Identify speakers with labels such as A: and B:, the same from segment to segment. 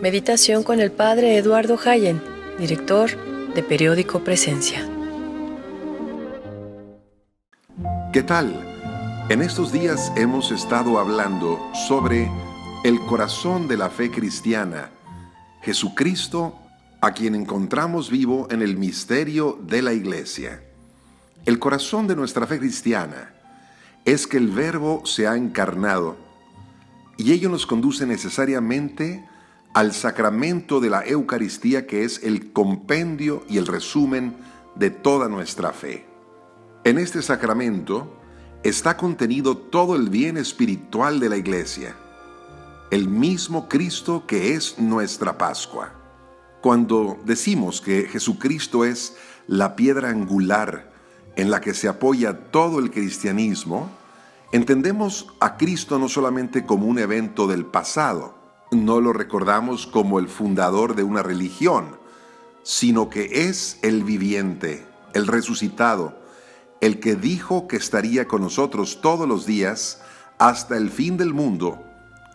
A: Meditación con el Padre Eduardo Hayen, director de Periódico Presencia.
B: ¿Qué tal? En estos días hemos estado hablando sobre el corazón de la fe cristiana, Jesucristo, a quien encontramos vivo en el misterio de la Iglesia. El corazón de nuestra fe cristiana es que el Verbo se ha encarnado y ello nos conduce necesariamente al sacramento de la Eucaristía, que es el compendio y el resumen de toda nuestra fe. En este sacramento está contenido todo el bien espiritual de la Iglesia, el mismo Cristo que es nuestra Pascua. Cuando decimos que Jesucristo es la piedra angular en la que se apoya todo el cristianismo, entendemos a Cristo no solamente como un evento del pasado, no lo recordamos como el fundador de una religión, sino que es el viviente, el resucitado, el que dijo que estaría con nosotros todos los días hasta el fin del mundo,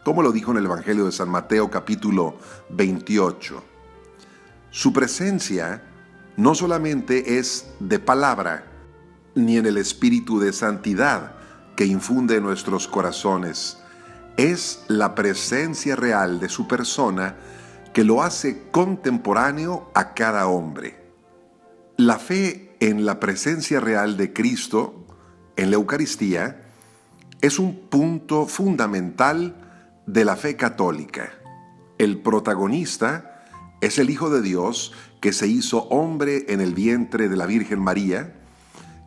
B: como lo dijo en el Evangelio de San Mateo capítulo 28. Su presencia no solamente es de palabra, ni en el espíritu de santidad que infunde en nuestros corazones, es la presencia real de su persona que lo hace contemporáneo a cada hombre. La fe en la presencia real de Cristo en la Eucaristía es un punto fundamental de la fe católica. El protagonista es el Hijo de Dios que se hizo hombre en el vientre de la Virgen María,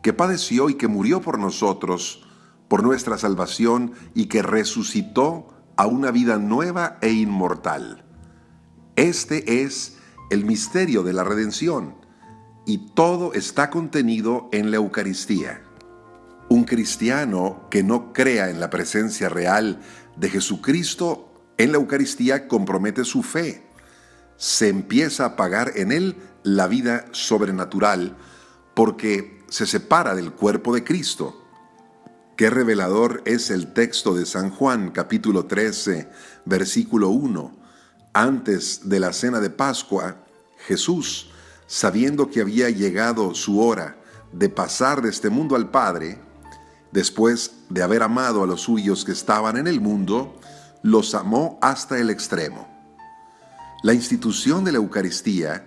B: que padeció y que murió por nosotros, por nuestra salvación, y que resucitó a una vida nueva e inmortal. Este es el misterio de la redención, y todo está contenido en la Eucaristía. Un cristiano que no crea en la presencia real de Jesucristo en la Eucaristía compromete su fe. Se empieza a apagar en él la vida sobrenatural porque se separa del cuerpo de Cristo. Qué revelador es el texto de San Juan, capítulo 13, versículo 1. Antes de la cena de Pascua, Jesús, sabiendo que había llegado su hora de pasar de este mundo al Padre, después de haber amado a los suyos que estaban en el mundo, los amó hasta el extremo. La institución de la Eucaristía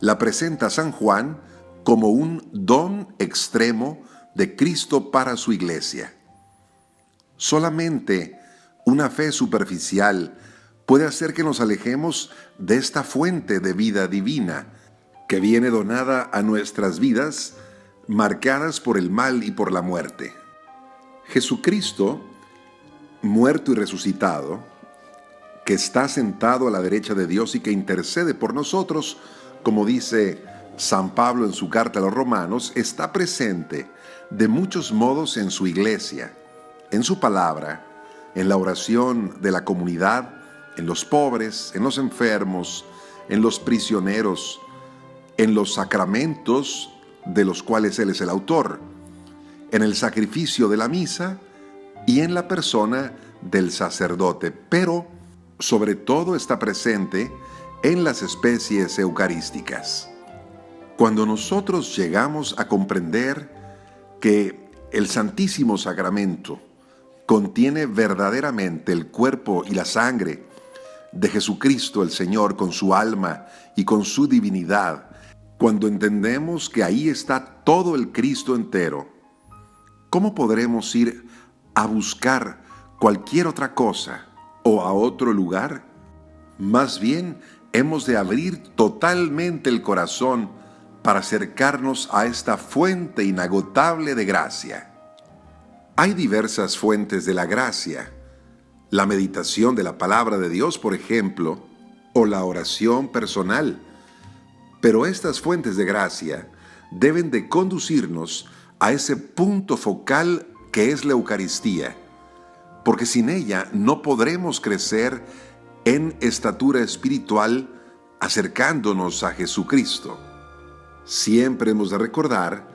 B: la presenta San Juan como un don extremo de Cristo para su Iglesia. Solamente una fe superficial puede hacer que nos alejemos de esta fuente de vida divina que viene donada a nuestras vidas marcadas por el mal y por la muerte. Jesucristo, muerto y resucitado, que está sentado a la derecha de Dios y que intercede por nosotros, como dice San Pablo en su carta a los Romanos, está presente de muchos modos en su iglesia, en su palabra, en la oración de la comunidad, en los pobres, en los enfermos, en los prisioneros, en los sacramentos de los cuales Él es el autor, en el sacrificio de la misa y en la persona del sacerdote, pero sobre todo está presente en las especies eucarísticas. Cuando nosotros llegamos a comprender que el Santísimo Sacramento contiene verdaderamente el cuerpo y la sangre de Jesucristo el Señor con su alma y con su divinidad, cuando entendemos que ahí está todo el Cristo entero, ¿cómo podremos ir a buscar cualquier otra cosa o a otro lugar? Más bien, hemos de abrir totalmente el corazón para acercarnos a esta fuente inagotable de gracia. Hay diversas fuentes de la gracia. La meditación de la palabra de Dios, por ejemplo, o la oración personal. Pero estas fuentes de gracia deben de conducirnos a ese punto focal que es la Eucaristía, porque sin ella no podremos crecer en estatura espiritual acercándonos a Jesucristo. Siempre hemos de recordar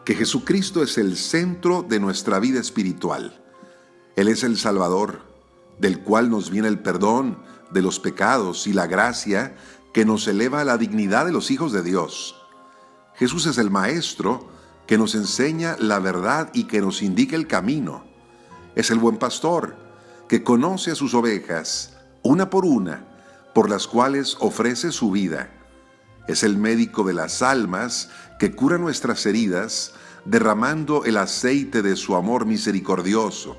B: que Jesucristo es el centro de nuestra vida espiritual. Él es el Salvador, del cual nos viene el perdón, de los pecados y la gracia que nos eleva a la dignidad de los hijos de Dios. Jesús es el Maestro que nos enseña la verdad y que nos indica el camino. Es el buen pastor que conoce a sus ovejas, una por una, por las cuales ofrece su vida. Es el médico de las almas que cura nuestras heridas, derramando el aceite de su amor misericordioso.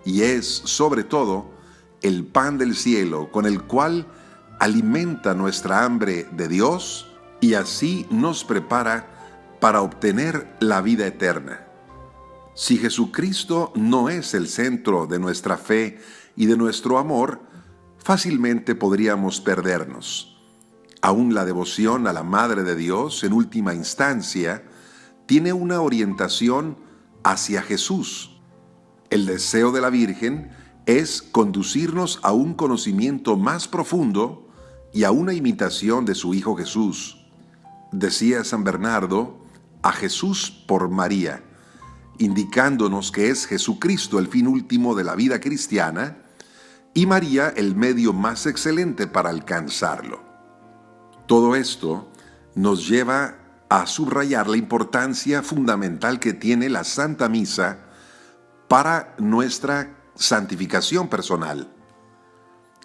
B: Y es, sobre todo, el pan del cielo con el cual alimenta nuestra hambre de Dios y así nos prepara para obtener la vida eterna. Si Jesucristo no es el centro de nuestra fe y de nuestro amor, fácilmente podríamos perdernos. Aún la devoción a la Madre de Dios, en última instancia, tiene una orientación hacia Jesús. El deseo de la Virgen es conducirnos a un conocimiento más profundo y a una imitación de su Hijo Jesús. Decía San Bernardo, a Jesús por María, indicándonos que es Jesucristo el fin último de la vida cristiana y María el medio más excelente para alcanzarlo. Todo esto nos lleva a subrayar la importancia fundamental que tiene la Santa Misa para nuestra santificación personal.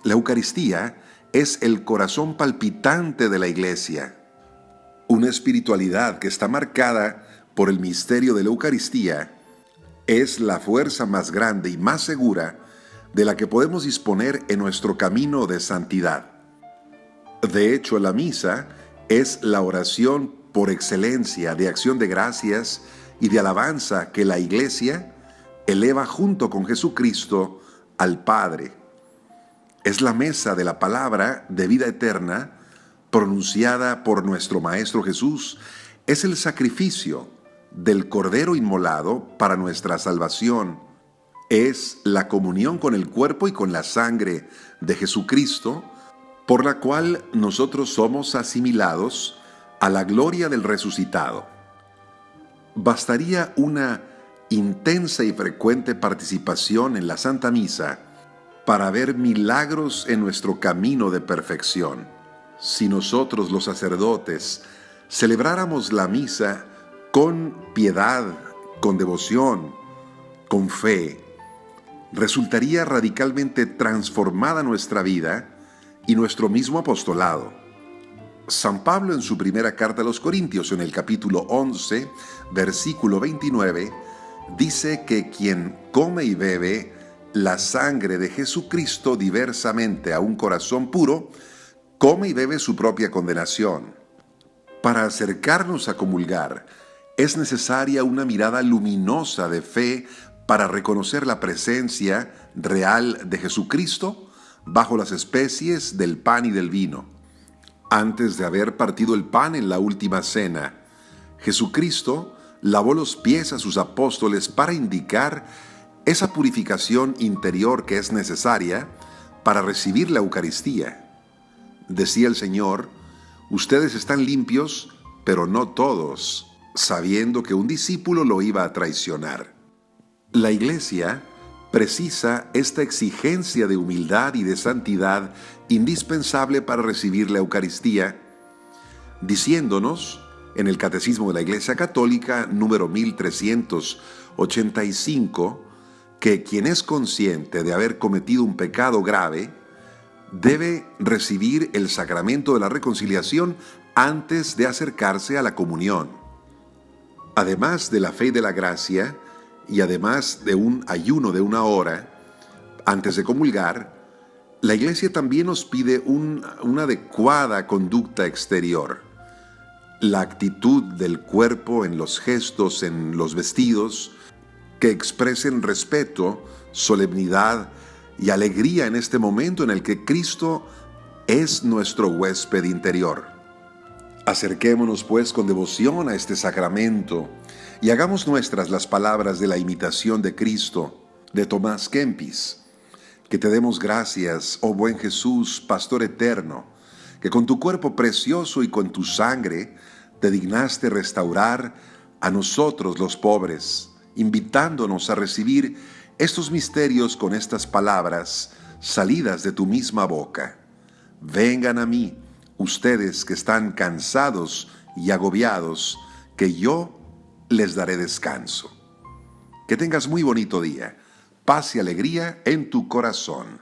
B: La Eucaristía es el corazón palpitante de la Iglesia. Una espiritualidad que está marcada por el misterio de la Eucaristía es la fuerza más grande y más segura de la que podemos disponer en nuestro camino de santidad. De hecho, la misa es la oración por excelencia de acción de gracias y de alabanza que la Iglesia eleva junto con Jesucristo al Padre. Es la mesa de la palabra de vida eterna pronunciada por nuestro Maestro Jesús. Es el sacrificio del Cordero inmolado para nuestra salvación. Es la comunión con el cuerpo y con la sangre de Jesucristo, por la cual nosotros somos asimilados a la gloria del resucitado. Bastaría una intensa y frecuente participación en la Santa Misa para ver milagros en nuestro camino de perfección. Si nosotros los sacerdotes celebráramos la misa con piedad, con devoción, con fe, resultaría radicalmente transformada nuestra vida y nuestro mismo apostolado. San Pablo en su primera carta a los Corintios, en el capítulo 11, versículo 29, dice que quien come y bebe la sangre de Jesucristo diversamente a un corazón puro, come y bebe su propia condenación. Para acercarnos a comulgar, es necesaria una mirada luminosa de fe para reconocer la presencia real de Jesucristo bajo las especies del pan y del vino. Antes de haber partido el pan en la última cena, Jesucristo lavó los pies a sus apóstoles para indicar esa purificación interior que es necesaria para recibir la Eucaristía. Decía el Señor, ustedes están limpios, pero no todos, sabiendo que un discípulo lo iba a traicionar. La Iglesia precisa esta exigencia de humildad y de santidad indispensable para recibir la Eucaristía, diciéndonos en el Catecismo de la Iglesia Católica, número 1385, que quien es consciente de haber cometido un pecado grave debe recibir el sacramento de la reconciliación antes de acercarse a la comunión. Además de la fe y de la gracia, y además de un ayuno de 1 hora antes de comulgar, la Iglesia también nos pide una adecuada conducta exterior. La actitud del cuerpo en los gestos, en los vestidos, que expresen respeto, solemnidad y alegría en este momento en el que Cristo es nuestro huésped interior. Acerquémonos pues con devoción a este sacramento y hagamos nuestras las palabras de la imitación de Cristo de Tomás Kempis. Que te demos gracias, oh buen Jesús, Pastor eterno, que con tu cuerpo precioso y con tu sangre te dignaste restaurar a nosotros los pobres, invitándonos a recibir estos misterios con estas palabras: salidas de tu misma boca. Vengan a mí, ustedes que están cansados y agobiados, que yo les daré descanso. Que tengas muy bonito día. Paz y alegría en tu corazón.